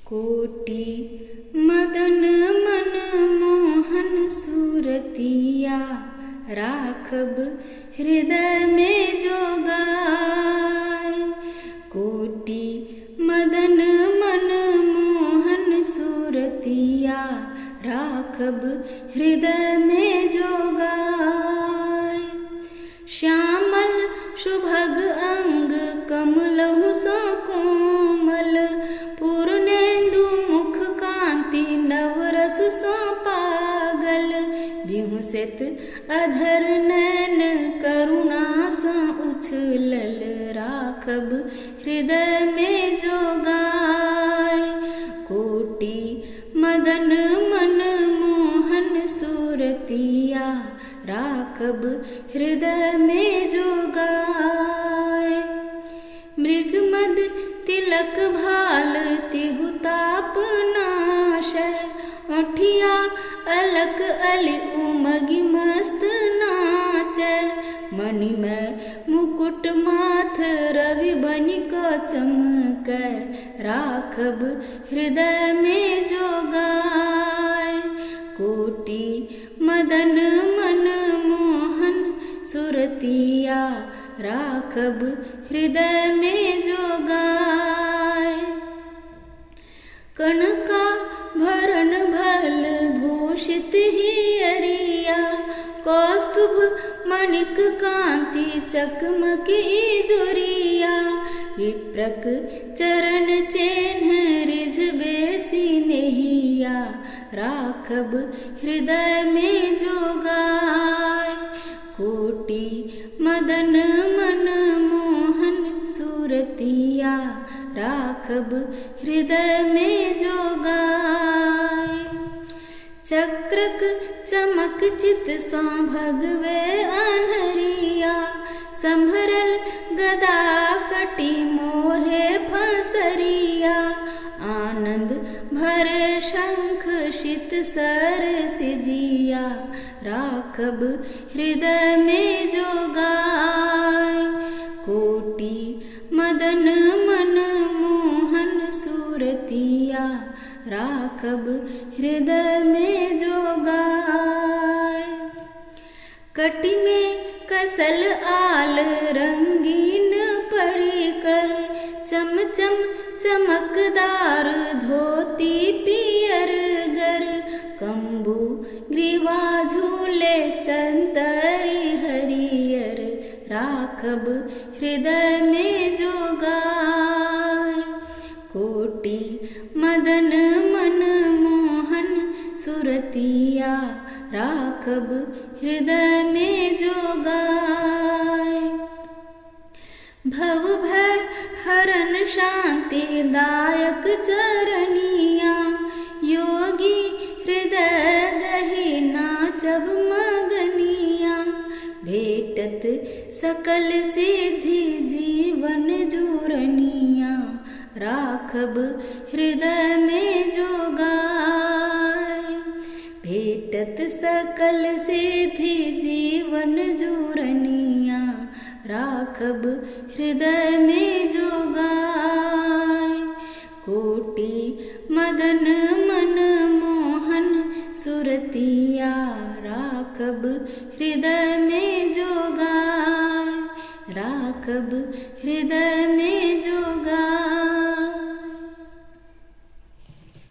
कोटि मदन मन मोहन सूरतिया, राखब हृदय में जोगाय। कोटि मदन मन मोहन सूरतिया, राखब हृदय में जोगाय। श्यामल सुभग अंग कमलहु सा कोमल, पूर्णेन्दु मुख कांति नवरस सा पागल। बिहुसित अधर नैन करुणा सा उछलल, राखब हृदय में जोगाय। कोटि मदन मन मोहन सूरतिया, राखब हृदय में जोगाय। मृगमद तिलक भाल तिहु ताप नाशय, ओठिया अलक अलि उमगि मस्त नाचय। मणिमय मुकुट माथ रवि बनिक चमकै, राखब हृदय में जोगाय। कोटि मदन मन मोहन सूरतिया, राखब हृदय में जोगाय। कनका भरण भल भूषित हियरिया, कौस्तुभ मणिक कांति चकमकी जोरिया। विप्रक चरण चेन्ह रिझ बेसी नेहिया, राखब हृदय में जोगाय। कोटि मदन मन मोहन सूरतिया, राखब हृदय में जोगाय। चक्रक चमक चित सा भगवे अनहरिया, संभरल गदा कटी मोहे फसरिया। आनंद भरे शंख शित सर सिजिया, राखब हृदय में जोगाय। कोटि मदन मन मोहन सूरतिया, राखब हृदय में जोगाय। कटि में कसल आल रंगीन पड़ी कर, चम चम चमकदार धोती पियर गर। कंबू ग्रीवा झूले चंदरी हरियर, राखब हृदय में जोगाय। कोटि मदन मन मोहन सूरतिया, राखब हृदय में जोगाय। भव भय हरन शांति दायक चरनिया, योगी हृदय गहि नाचब मगनिया। भेटत सकल सिद्धि जीवन जूरनिया, राखब हृदय में जोगाय। भेटत सकल सिद्धि जीवन जूरनिया, राखब हृदय में जोगाय। कोटि मदन मन मोहन सूरतिया, राखब हृदय